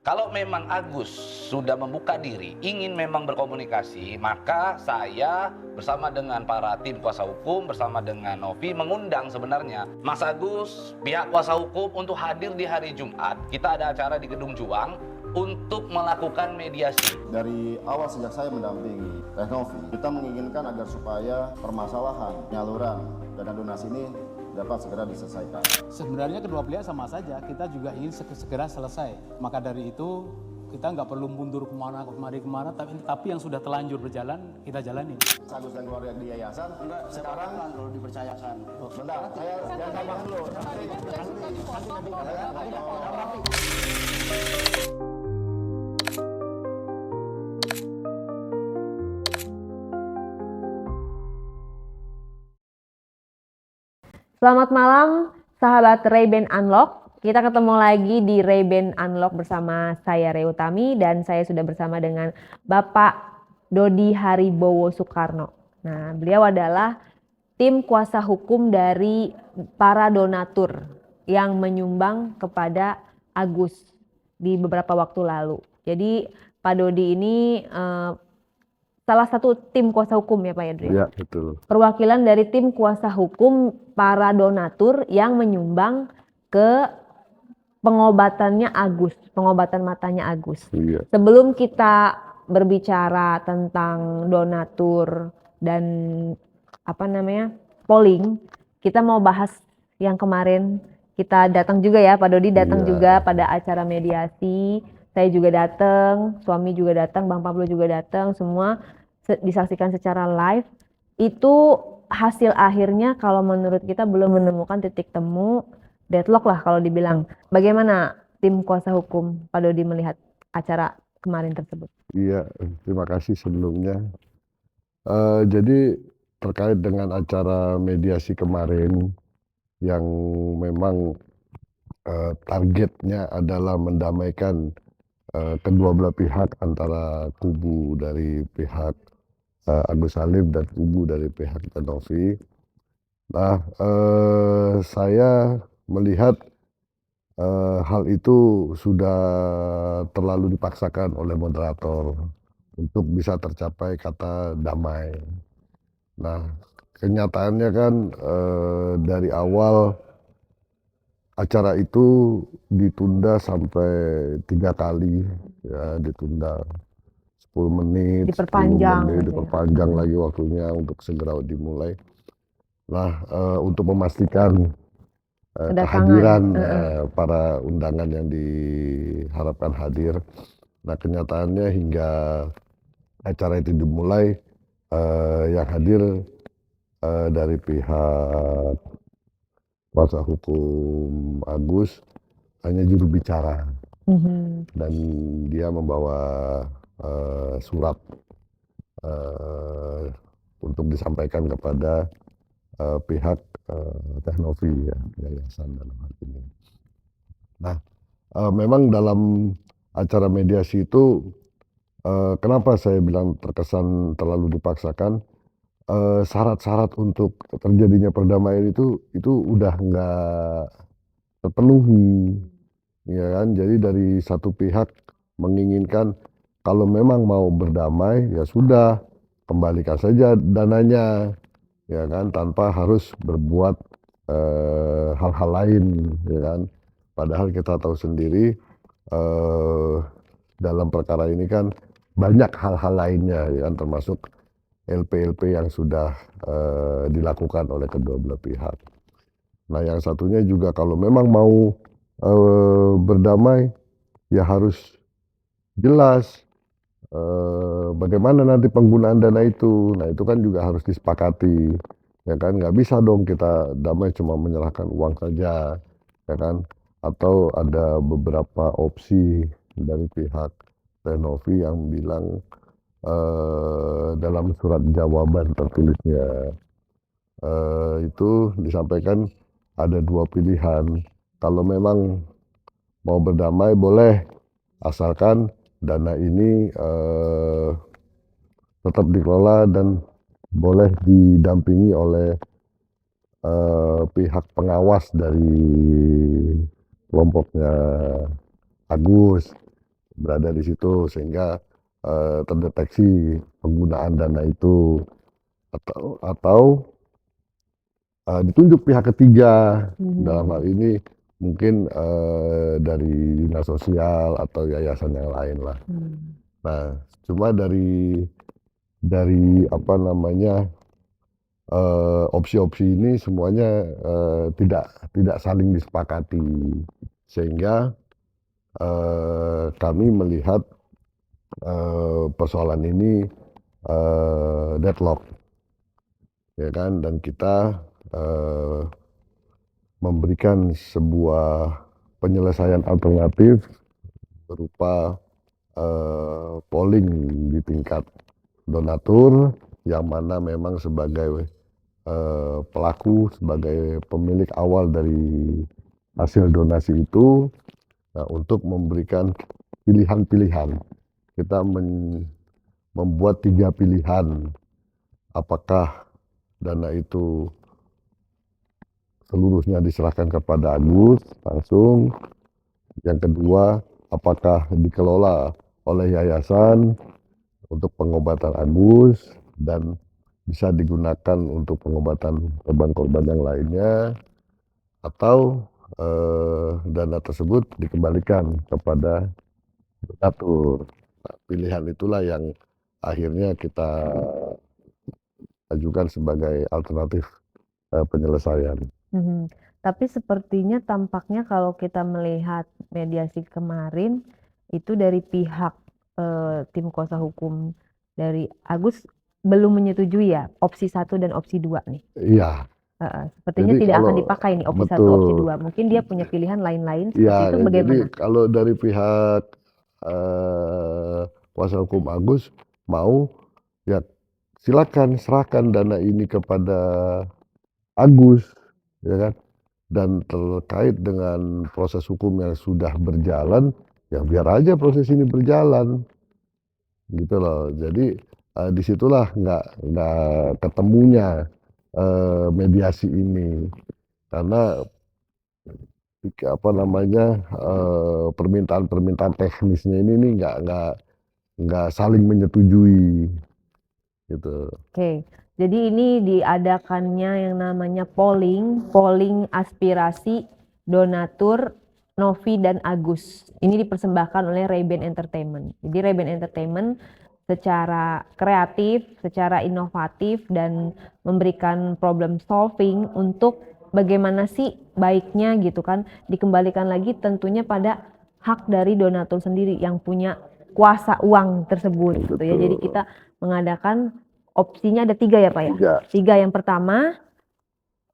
Kalau memang Agus sudah membuka diri, ingin memang berkomunikasi, maka saya bersama dengan para tim kuasa hukum, bersama dengan Novi, mengundang sebenarnya Mas Agus, pihak kuasa hukum untuk hadir di hari Jumat. Kita ada acara di Gedung Juang untuk melakukan mediasi. Dari awal sejak saya mendampingi Teh Novi, kita menginginkan agar supaya permasalahan penyaluran dana donasi ini dapat segera diselesaikan. Sebenarnya kedua pihak sama saja, kita juga ingin segera selesai. Maka dari itu kita nggak perlu mundur kemana, tapi yang sudah terlanjur berjalan kita jalani. Agus dan keluarga di yayasan, sekarang kalau dipercayakan. bentar, saya jangan ngomong dulu. Selamat malam, sahabat Ray-Ban Unlock. Kita ketemu lagi di Ray-Ban Unlock bersama saya Ray Utami dan saya sudah bersama dengan Bapak Dodi Haribowo Soekarno. Nah, beliau adalah tim kuasa hukum dari para donatur yang menyumbang kepada Agus di beberapa waktu lalu. Jadi Pak Dodi ini salah satu tim kuasa hukum ya Pak Yadri? Iya, betul. Perwakilan dari tim kuasa hukum para donatur yang menyumbang ke pengobatannya Agus, pengobatan matanya Agus. Iya. Sebelum kita berbicara tentang donatur dan polling, kita mau bahas yang kemarin kita datang juga ya, Pak Dodi datang juga pada acara mediasi. Saya juga datang, suami juga datang, Bang Pablo juga datang, semua disaksikan secara live. Itu hasil akhirnya kalau menurut kita belum menemukan titik temu, deadlock lah kalau dibilang. Bagaimana tim kuasa hukum Pak Dodi melihat acara kemarin tersebut? Iya, terima kasih sebelumnya. Jadi terkait dengan acara mediasi kemarin yang memang targetnya adalah mendamaikan kedua belah pihak antara kubu dari pihak Agus Salim dan kubu dari pihak Teh Novi. Nah, saya melihat hal itu sudah terlalu dipaksakan oleh moderator untuk bisa tercapai kata damai. Nah, kenyataannya kan dari awal acara itu ditunda sampai 3 kali, ya ditunda 10 menit, Diperpanjang 10 menit, gitu ya. diperpanjang lagi waktunya untuk segera dimulai. Nah, untuk memastikan kehadiran para undangan yang diharapkan hadir. Nah, kenyataannya hingga acara itu dimulai, yang hadir dari pihak kuasa hukum Agus hanya juru bicara, dan dia membawa surat untuk disampaikan kepada pihak Teh Novi ya, yayasan dalam hal ini. Nah, memang dalam acara mediasi itu kenapa saya bilang terkesan terlalu dipaksakan, syarat-syarat untuk terjadinya perdamaian itu udah nggak terpenuhi, ya kan. Jadi dari satu pihak menginginkan kalau memang mau berdamai ya sudah kembalikan saja dananya, ya kan, tanpa harus berbuat hal-hal lain, ya kan. Padahal kita tahu sendiri dalam perkara ini kan banyak hal-hal lainnya, ya kan, termasuk LP-LP yang sudah dilakukan oleh kedua belah pihak. Nah, yang satunya juga kalau memang mau berdamai ya harus jelas bagaimana nanti penggunaan dana itu. Nah, itu kan juga harus disepakati, ya kan. Nggak bisa dong kita damai cuma menyerahkan uang saja, ya kan. Atau ada beberapa opsi dari pihak Teh Novi yang bilang dalam surat jawaban tertulisnya itu disampaikan ada 2 pilihan. Kalau memang mau berdamai boleh, asalkan dana ini tetap dikelola dan boleh didampingi oleh pihak pengawas dari kelompoknya Agus. berada di situ sehingga terdeteksi penggunaan dana itu atau ditunjuk pihak ketiga. Dalam hal ini mungkin dari dinas sosial atau yayasan yang lain lah. Nah, cuma dari apa namanya opsi-opsi ini semuanya tidak saling disepakati, sehingga kami melihat persoalan ini deadlock, ya kan, dan kita memberikan sebuah penyelesaian alternatif berupa polling di tingkat donatur, yang mana memang sebagai pelaku, sebagai pemilik awal dari hasil donasi itu, untuk memberikan pilihan-pilihan. Kita membuat 3 pilihan, apakah dana itu seluruhnya diserahkan kepada Agus langsung. Yang kedua, apakah dikelola oleh yayasan untuk pengobatan Agus dan bisa digunakan untuk pengobatan korban-korban yang lainnya, atau dana tersebut dikembalikan kepada donatur. Nah, pilihan itulah yang akhirnya kita ajukan sebagai alternatif penyelesaian. Tapi sepertinya tampaknya kalau kita melihat mediasi kemarin itu dari pihak tim kuasa hukum dari Agus belum menyetujui ya opsi 1 dan opsi 2 nih. Iya. Sepertinya Jadi tidak akan kalau- dipakai nih opsi 1, betul. opsi 2. Mungkin dia punya pilihan lain-lain seperti Ya, itu jadi bagaimana? kalau dari pihak kuasa hukum Agus mau, ya silakan serahkan dana ini kepada Agus, ya kan. Dan terkait dengan proses hukum yang sudah berjalan, ya biar aja proses ini berjalan, gitu loh. Jadi disitulah nggak ketemunya mediasi ini, karena apa namanya permintaan teknisnya ini nggak saling menyetujui, gitu. Oke, jadi ini diadakannya yang namanya polling aspirasi donatur Novi dan Agus. Ini dipersembahkan oleh Ray-Ban Entertainment. Jadi Ray-Ban Entertainment secara kreatif, secara inovatif dan memberikan problem solving untuk bagaimana sih baiknya gitu kan dikembalikan lagi tentunya pada hak dari donatur sendiri yang punya kuasa uang tersebut gitu ya. Jadi kita mengadakan opsinya ada 3 ya Pak ya? 3. Yang pertama,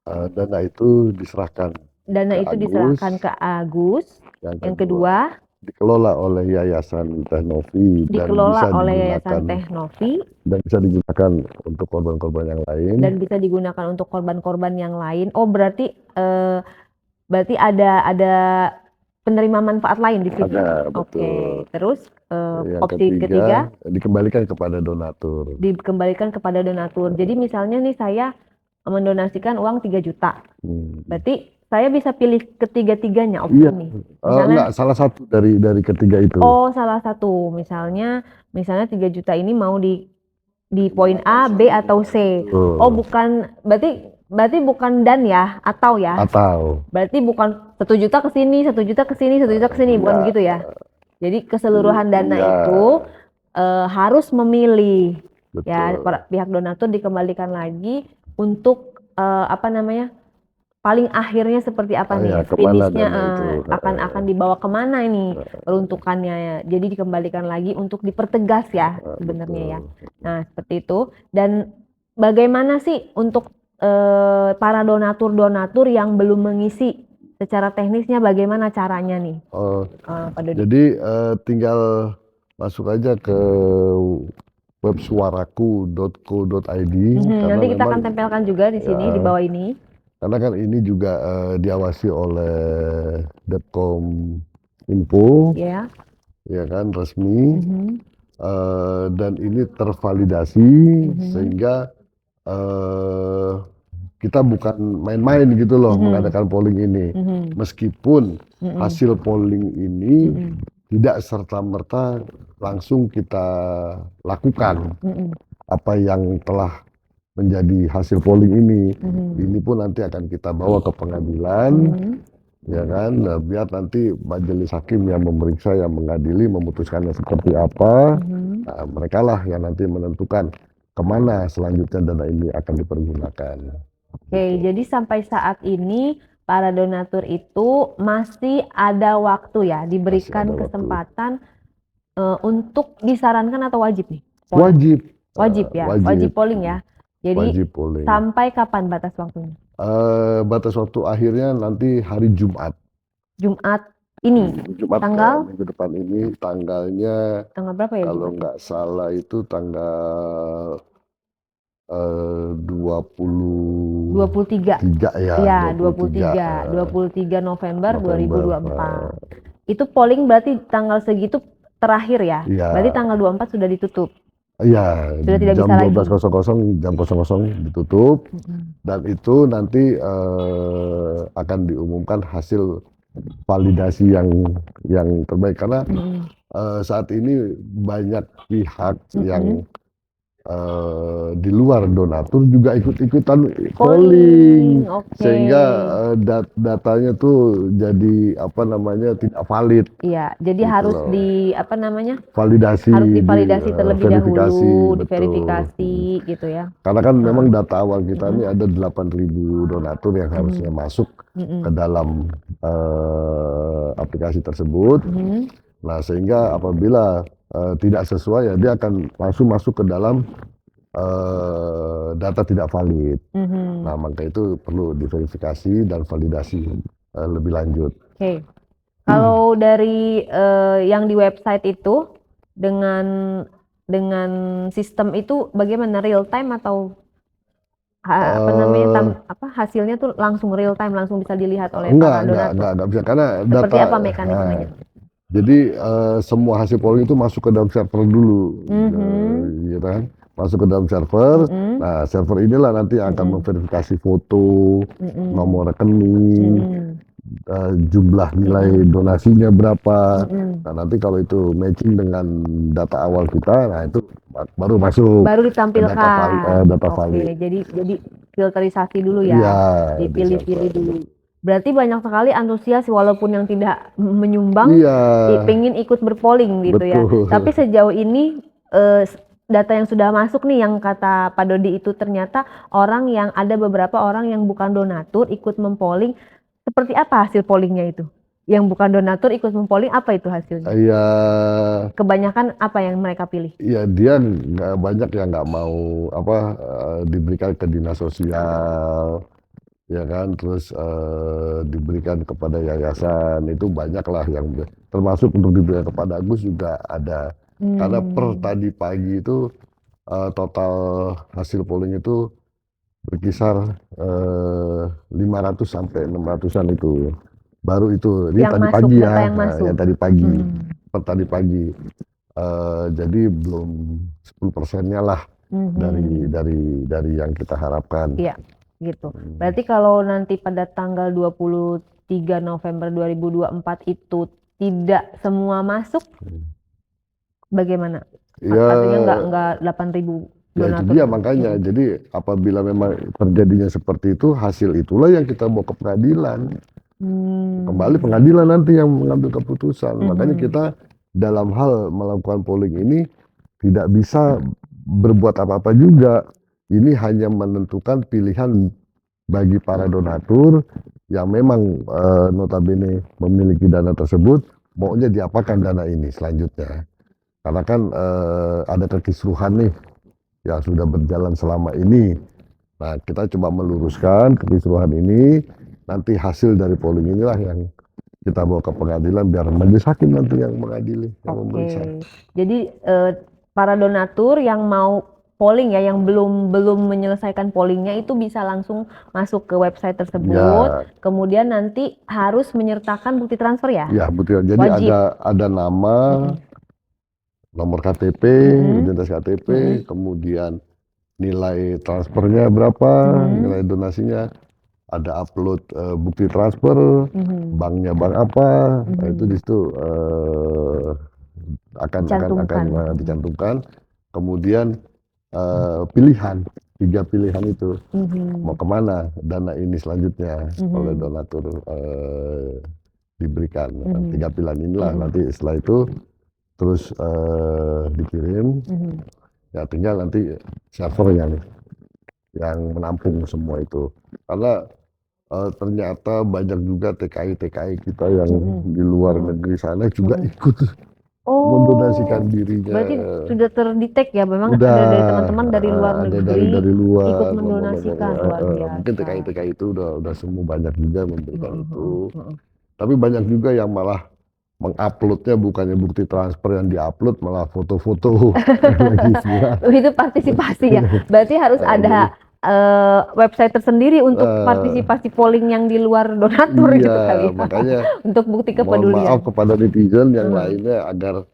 Dana itu diserahkan dana ke itu Agus. diserahkan ke Agus. Yang kedua, dikelola oleh Yayasan Teh Novi dan dikelola bisa oleh digunakan Yayasan Teh Novi dan bisa digunakan untuk korban-korban yang lain. dan bisa digunakan untuk korban-korban yang lain. Oh, berarti ada penerima manfaat lain di sini. Ada, Oke, betul. terus Yang opsi ketiga dikembalikan kepada donatur. dikembalikan kepada donatur. Jadi misalnya nih saya mendonasikan uang 3 juta. Berarti saya bisa pilih ketiga-tiganya opsi Iya. ini. Misalnya, Enggak, salah satu dari ketiga itu. oh salah satu. Misalnya 3 juta ini mau di poin A, B atau C. Betul. Oh bukan, berarti bukan dan ya, atau ya. Atau Berarti bukan 1 juta ke sini, 1 juta ke sini, 1 juta ke sini, bukan begitu ya. Jadi keseluruhan dana Iya. itu harus memilih. betul. Ya, pihak donatur dikembalikan lagi untuk paling akhirnya seperti apa nih, Ya, kemana finishnya dana itu? akan dibawa kemana ini peruntukannya ya. Jadi dikembalikan lagi untuk dipertegas ya sebenarnya ya. Nah seperti itu. Dan bagaimana sih untuk para donatur yang belum mengisi secara teknisnya bagaimana caranya nih, Pak Dodi? Jadi tinggal masuk aja ke web suaraku.co.id. Nanti kita akan tempelkan juga di sini di bawah ini. Karena kan ini juga diawasi oleh Depkom Info, Ya. ya kan, resmi, dan ini tervalidasi sehingga kita bukan main-main gitu loh mengadakan polling ini. Meskipun hasil polling ini tidak serta-merta langsung kita lakukan apa yang telah menjadi hasil polling ini. Ini pun nanti akan kita bawa ke pengadilan, ya kan, nah, biar nanti majelis hakim yang memeriksa, yang mengadili, memutuskannya seperti apa. Nah, mereka lah yang nanti menentukan kemana selanjutnya dana ini akan dipergunakan. Oke, jadi sampai saat ini para donatur itu masih ada waktu ya, diberikan Masih ada waktu. kesempatan untuk disarankan atau wajib nih? Polling? Wajib. Wajib ya, wajib polling ya. Jadi Wajib polling. sampai kapan batas waktunya? Batas waktu akhirnya nanti hari Jumat. Jumat ini, Jumat tanggal? minggu depan ini, tanggalnya Tanggal berapa ya? kalau Jumat? nggak salah itu tanggal 23 23. ya. Iya, 23. 23 November November. 2024. Itu polling berarti tanggal segitu terakhir ya? Iya. Berarti tanggal 24 sudah ditutup. Iya, Sudah tidak jam bisa lagi. 12.00 jam 00 ditutup, dan itu nanti akan diumumkan hasil validasi yang terbaik, karena saat ini banyak pihak yang di luar donatur juga ikut-ikutan polling, Oke. sehingga datanya tuh jadi apa namanya tidak valid. Iya, jadi Gitu harus loh. validasi, harus divalidasi terlebih verifikasi, dahulu, betul. diverifikasi gitu ya. Karena kan memang data awal kita ini ada 8.000 donatur yang harusnya masuk ke dalam aplikasi tersebut. Nah, sehingga apabila tidak sesuai, ya dia akan langsung masuk ke dalam data tidak valid. Nah, maka itu perlu diverifikasi dan validasi lebih lanjut. Oke. Kalau dari yang di website itu dengan sistem itu bagaimana, real time atau apa namanya hasilnya tuh langsung real time, langsung bisa dilihat oleh para donatur? Enggak bisa, karena Seperti data apa mekanismenya? jadi semua hasil polling itu masuk ke dalam server dulu, gitu kan? Masuk ke dalam server. Nah, server inilah nanti yang akan memverifikasi foto, nomor rekening, jumlah nilai donasinya berapa. Nah, nanti kalau itu matching dengan data awal kita, nah itu baru masuk. Baru ditampilkan. Data Oke, valid. jadi filterisasi dulu ya, Iya, dipilih-pilih dulu. Berarti banyak sekali antusias walaupun yang tidak menyumbang, Iya. pengen ikut berpolling gitu ya. Betul. Tapi sejauh ini data yang sudah masuk nih, yang kata Pak Dodi itu ternyata ada beberapa orang yang bukan donatur ikut mempolling. Seperti apa hasil pollingnya itu? Yang bukan donatur ikut mempolling, apa itu hasilnya? Iya. Kebanyakan apa yang mereka pilih? Iya, dia banyak yang nggak mau diberikan ke dinas sosial, ya kan, terus diberikan kepada yayasan, itu banyaklah yang termasuk untuk diberikan kepada Agus juga ada. Karena per tadi pagi itu total hasil polling itu berkisar 500 sampai 600-an itu. Baru itu, ini Yang tadi masuk, pagi ya, data yang masuk. yang tadi pagi, per tadi pagi. Jadi belum 10%-nya lah dari yang kita harapkan. Iya, gitu. Berarti kalau nanti pada tanggal 23 November 2024 itu tidak semua masuk, bagaimana? Ya, Artinya nggak 8.000 ya itu donatur. dia makanya. Jadi apabila memang terjadinya seperti itu, hasil itulah yang kita bawa ke pengadilan. Kembali pengadilan nanti yang mengambil keputusan. Makanya kita dalam hal melakukan polling ini tidak bisa berbuat apa-apa juga. Ini hanya menentukan pilihan bagi para donatur yang memang notabene memiliki dana tersebut, maunya diapakan dana ini selanjutnya. Karena kan ada kekisruhan nih yang sudah berjalan selama ini. Nah, kita coba meluruskan kekisruhan ini. Nanti hasil dari polling inilah yang kita bawa ke pengadilan biar majelis hakim nanti yang mengadili, yang memeriksa. Jadi para donatur yang mau polling ya, yang belum menyelesaikan pollingnya itu bisa langsung masuk ke website tersebut. Kemudian nanti harus menyertakan bukti transfer ya? Ya, betul. Jadi wajib. ada nama, nomor KTP, identitas KTP, kemudian nilai transfernya berapa, nilai donasinya. ada upload bukti transfer, banknya bank apa, nah itu di situ akan Cantumkan. dicantumkan. Kemudian pilihan, 3 pilihan itu mau kemana dana ini selanjutnya oleh donatur diberikan. 3 pilihan inilah nanti setelah itu terus dikirim, ya tinggal nanti server yang menampung semua itu. Karena ternyata banyak juga TKI kita yang di luar negeri sana juga ikut mendonasikan dirinya. Berarti sudah terdetek ya, memang Udah ada dari teman-teman dari luar ada negeri dari luar ikut mendonasikan, luar biasa. mungkin TKI itu udah semua banyak juga memberikan itu. Tapi banyak juga yang malah menguploadnya bukannya bukti transfer yang diupload, malah foto-foto yang lagi viral. Itu partisipasi ya. Berarti harus ada website tersendiri untuk partisipasi polling yang di luar donatur Iya, gitu kali ya. makanya Untuk bukti mohon kepedulian. maaf kepada netizen yang lainnya agar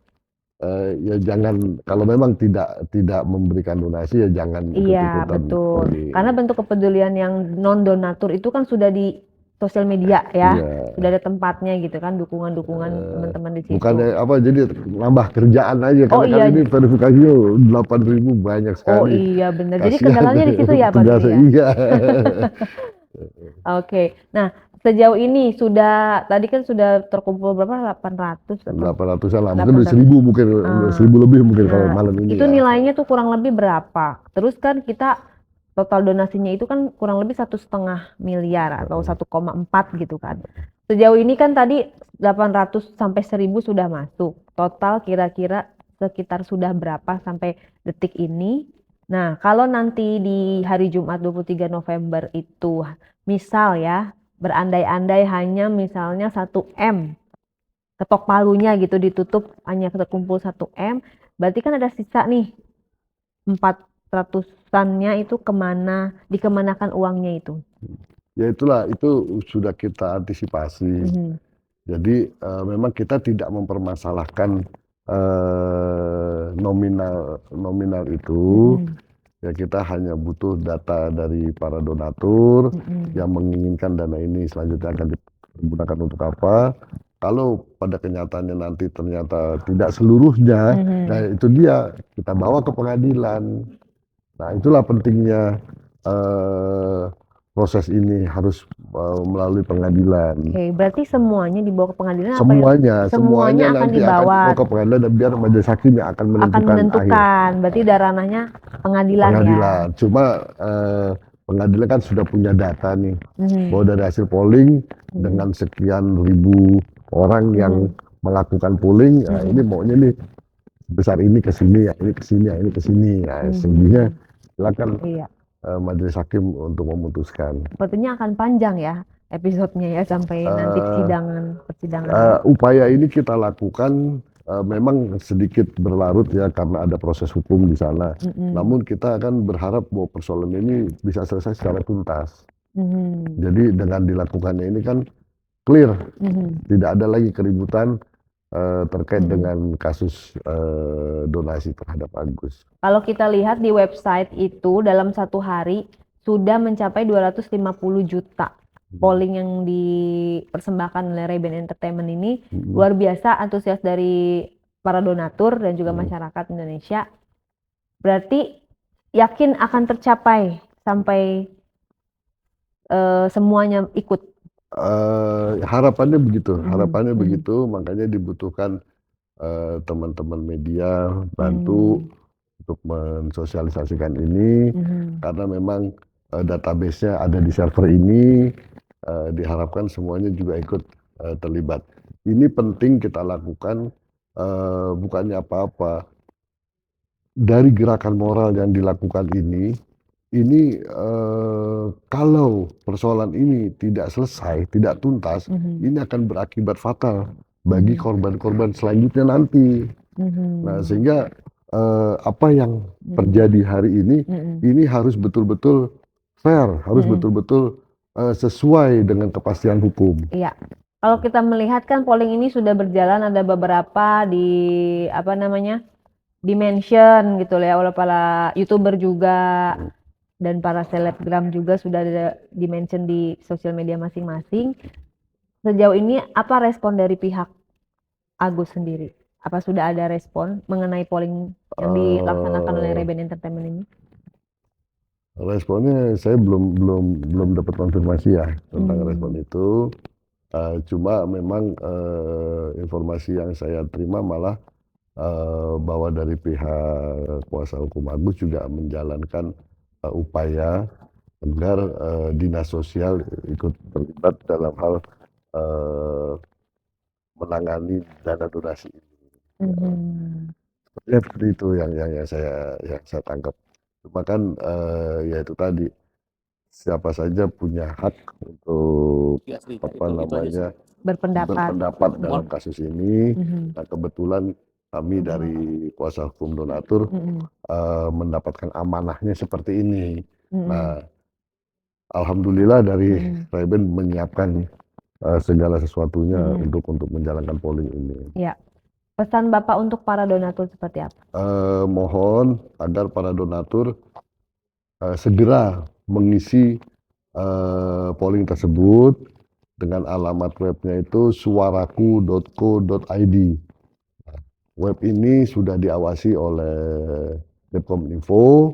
ya jangan, kalau memang tidak memberikan donasi ya jangan Iya, ikut-ikutan betul. polling. Karena bentuk kepedulian yang non donatur itu kan sudah di sosial media ya. Iya. Sudah ada tempatnya gitu kan, dukungan-dukungan teman-teman di situ. Bukannya apa, jadi nambah kerjaan aja karena iya. kali ini verifikasinya 8.000 banyak sekali. Oh iya benar. Jadi Kasihan kendalanya di situ ya Pak tugasnya, Dwi ya. iya. Oke. Nah, sejauh ini tadi kan sudah terkumpul berapa? 800 atau 800-an lah, mungkin udah 1.000 mungkin, 1.000 lebih mungkin kalau malam ini itu ya. nilainya tuh kurang lebih berapa? Terus kan kita total donasinya itu kan kurang lebih 1,5 miliar atau 1,4 gitu kan. Sejauh ini kan tadi 800 sampai 1.000 sudah masuk. Total kira-kira sekitar sudah berapa sampai detik ini? Nah, kalau nanti di hari Jumat 23 November itu misal ya, berandai-andai hanya misalnya 1 M, ketok palunya gitu ditutup hanya terkumpul 1 M, berarti kan ada sisa nih 400-annya itu dikemanakan uangnya itu? Ya itulah, itu sudah kita antisipasi. Jadi memang kita tidak mempermasalahkan nominal itu. Ya kita hanya butuh data dari para donatur yang menginginkan dana ini selanjutnya akan digunakan untuk apa. Kalau pada kenyataannya nanti ternyata tidak seluruhnya, nah itu dia, kita bawa ke pengadilan. Nah itulah pentingnya proses ini harus melalui pengadilan. Oke, berarti semuanya dibawa ke pengadilan Semuanya akan nanti dibawa akan ke pengadilan dan biar majelis hakim yang akan menentukan. Berarti ranahnya pengadilan ya. Cuma pengadilan kan sudah punya data nih, bahwa dari hasil polling dengan sekian ribu orang yang melakukan polling, nah ini maunya nih besar ini ke sini, ya ini ke sini, ya ini ke sini. Nah, sehingga silakan majelis hakim untuk memutuskan. Sepertinya akan panjang ya episodenya ya sampai nanti persidangan. Upaya ini kita lakukan memang sedikit berlarut ya karena ada proses hukum di sana. Namun kita akan berharap bahwa persoalan ini bisa selesai secara tuntas. Jadi dengan dilakukannya ini kan clear, tidak ada lagi keributan terkait dengan kasus donasi terhadap Agus. Kalau kita lihat di website itu dalam 1 hari sudah mencapai 250 juta polling yang dipersembahkan oleh Ray-Ban Entertainment ini. Luar biasa antusias dari para donatur dan juga masyarakat Indonesia. Berarti yakin akan tercapai sampai semuanya ikut. Harapannya begitu, makanya dibutuhkan teman-teman media bantu untuk mensosialisasikan ini, karena memang database-nya ada di server ini, diharapkan semuanya juga ikut terlibat. Ini penting kita lakukan, bukannya apa-apa. Dari gerakan moral yang dilakukan ini kalau persoalan ini tidak selesai, tidak tuntas, ini akan berakibat fatal bagi korban-korban selanjutnya nanti. Nah, sehingga apa yang terjadi hari ini harus betul-betul fair, harus betul-betul sesuai dengan kepastian hukum. Iya. Kalau kita melihat kan polling ini sudah berjalan, ada beberapa di mention gitu ya oleh para YouTuber juga. dan para selebgram juga sudah ada di-mention di sosial media masing-masing. Sejauh ini apa respon dari pihak Agus sendiri? Apa sudah ada respon mengenai polling yang dilaksanakan oleh Reben Entertainment ini? Responnya saya belum dapat konfirmasi ya tentang respon itu. Cuma memang informasi yang saya terima malah bahwa dari pihak kuasa hukum Agus juga menjalankan upaya agar dinas sosial ikut terlibat dalam hal menangani dana donasi ini. Seperti itu yang saya tangkap. Cuma kan ya itu tadi, siapa saja punya hak untuk Berpendapat. dalam kasus ini. Nah, kebetulan kami dari kuasa hukum donatur mendapatkan amanahnya seperti ini. Nah, alhamdulillah dari Reben menyiapkan segala sesuatunya untuk menjalankan polling ini. Ya. Pesan Bapak untuk para donatur seperti apa? Mohon agar para donatur segera mengisi polling tersebut dengan alamat webnya itu suaraku.co.id. Web ini sudah diawasi oleh Depkominfo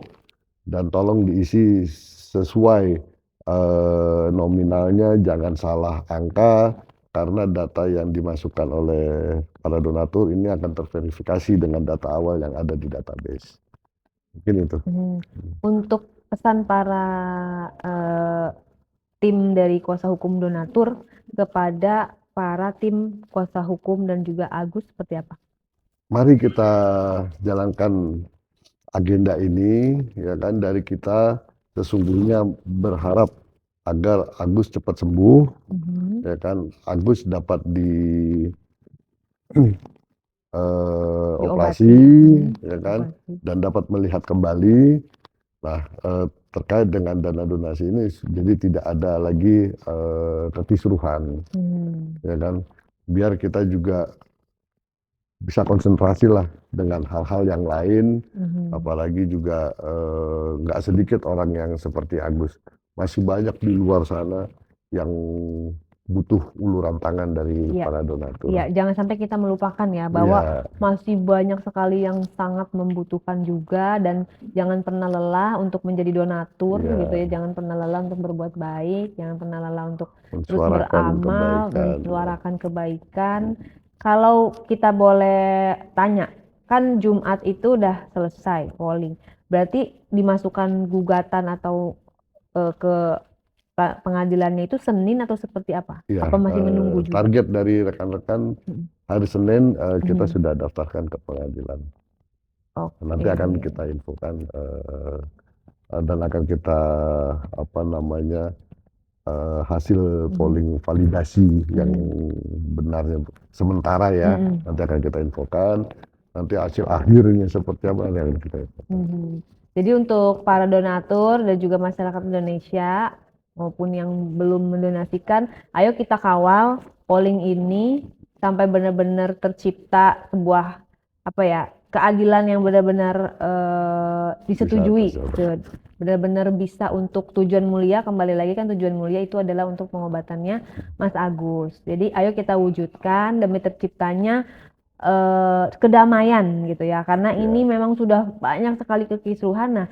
dan tolong diisi sesuai nominalnya, jangan salah angka, karena data yang dimasukkan oleh para donatur ini akan terverifikasi dengan data awal yang ada di database. Mungkin itu. Untuk pesan para tim dari kuasa hukum donatur kepada para tim kuasa hukum dan juga Agus seperti apa? Mari kita jalankan agenda ini, ya kan, dari kita sesungguhnya berharap agar Agus cepat sembuh, ya kan, Agus dapat operasi, ya kan, dan dapat melihat kembali. Nah, terkait dengan dana donasi ini, jadi tidak ada lagi kekisruhan, ya kan, biar kita juga bisa konsentrasi lah dengan hal-hal yang lain, apalagi juga nggak sedikit orang yang seperti Agus, masih banyak di luar sana yang butuh uluran tangan dari para donatur. Iya, jangan sampai kita melupakan ya bahwa masih banyak sekali yang sangat membutuhkan juga, dan jangan pernah lelah untuk menjadi donatur gitu ya, jangan pernah lelah untuk berbuat baik, jangan pernah lelah untuk terus beramal, mensuarakan kebaikan. Kalau kita boleh tanya, kan Jumat itu udah selesai polling, berarti dimasukkan gugatan atau ke pengadilannya itu Senin atau seperti apa? Ya, apa masih menunggu juga? Target dari rekan-rekan hari Senin kita sudah daftarkan ke pengadilan. Nanti akan kita infokan dan akan kita hasil polling validasi yang benarnya sementara ya, nanti akan kita infokan. Nanti hasil akhirnya seperti apa yang kita infokan. Jadi untuk para donatur dan juga masyarakat Indonesia maupun yang belum mendonasikan, ayo kita kawal polling ini sampai benar-benar tercipta sebuah keadilan yang benar-benar disetujui, benar-benar bisa untuk tujuan mulia. Kembali lagi kan tujuan mulia itu adalah untuk pengobatannya Mas Agus. Jadi ayo kita wujudkan demi terciptanya kedamaian gitu ya, karena ini memang sudah banyak sekali kekisruhan. Nah,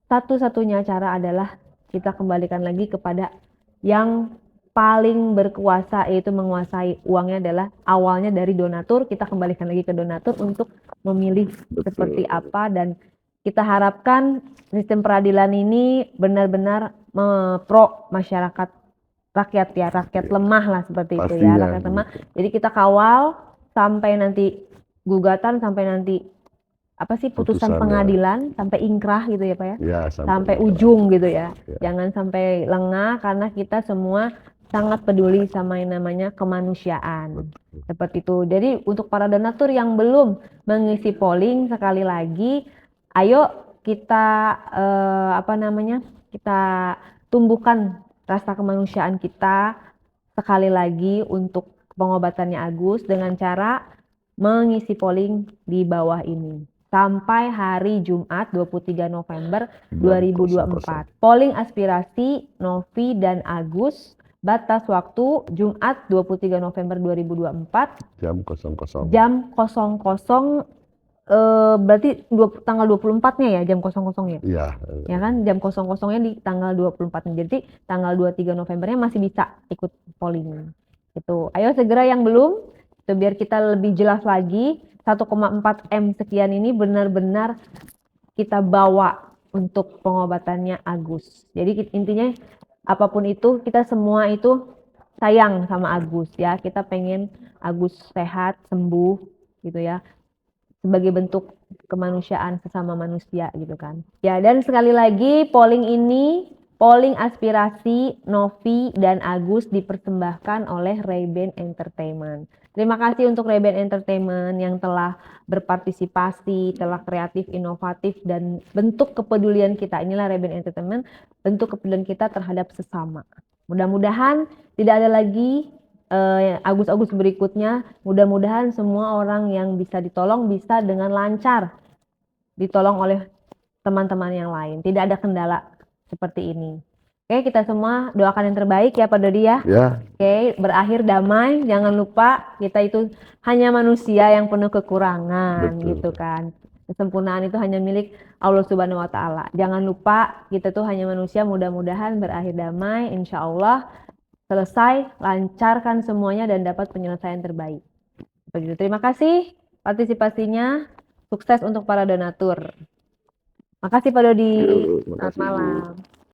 satu-satunya cara adalah kita kembalikan lagi kepada yang paling berkuasa, yaitu menguasai uangnya adalah awalnya dari donatur. Kita kembalikan lagi ke donatur untuk memilih seperti apa, dan kita harapkan sistem peradilan ini benar-benar pro masyarakat, rakyat ya, rakyat lemah lah seperti itu ya, rakyat lemah. Jadi kita kawal sampai nanti gugatan, sampai nanti putusan pengadilan, sampai ingkrah gitu ya Pak ya, sampai ujung gitu ya. Jangan sampai lengah, karena kita semua sangat peduli sama yang namanya kemanusiaan. Seperti itu. Jadi untuk para donatur yang belum mengisi polling, sekali lagi ayo kita kita tumbuhkan rasa kemanusiaan kita sekali lagi untuk pengobatannya Agus dengan cara mengisi polling di bawah ini. sampai hari Jumat 23 November Jam 2024. Polling aspirasi Novi dan Agus, batas waktu Jumat 23 November 2024 jam 00. jam 00, berarti tanggal 24-nya ya, jam 00-nya. Iya. Ya kan, jam 00-nya di tanggal 24. Jadi tanggal 23 Novembernya masih bisa ikut polling. Itu. Ayo segera yang belum, itu biar kita lebih jelas lagi. 1,4 M sekian ini benar-benar kita bawa untuk pengobatannya Agus. Jadi intinya apapun itu, kita semua itu sayang sama Agus ya. Kita pengen Agus sehat, sembuh gitu ya. Sebagai bentuk kemanusiaan sesama manusia gitu kan. Ya, dan sekali lagi polling aspirasi Novi dan Agus dipersembahkan oleh Ray-Ban Entertainment. Terima kasih untuk Ray-Ban Entertainment yang telah berpartisipasi, telah kreatif, inovatif, dan bentuk kepedulian kita. Inilah Ray-Ban Entertainment, bentuk kepedulian kita terhadap sesama. Mudah-mudahan tidak ada lagi Agus-Agus berikutnya. Mudah-mudahan semua orang yang bisa ditolong bisa dengan lancar ditolong oleh teman-teman yang lain. Tidak ada kendala seperti ini. Oke, kita semua doakan yang terbaik ya Pak Dodi ya. Ya, Oke, berakhir damai. Jangan lupa kita itu hanya manusia yang penuh kekurangan. Betul. Gitu kan. Kesempurnaan itu hanya milik Allah Subhanahu wa Ta'ala. Jangan lupa kita tuh hanya manusia. Mudah-mudahan berakhir damai, insya Allah selesai, lancarkan semuanya dan dapat penyelesaian terbaik. Begitu. Terima kasih partisipasinya. Sukses untuk para donatur. Makasih Pak Dodi. Yuk, Selamat makasih, Bu. malam.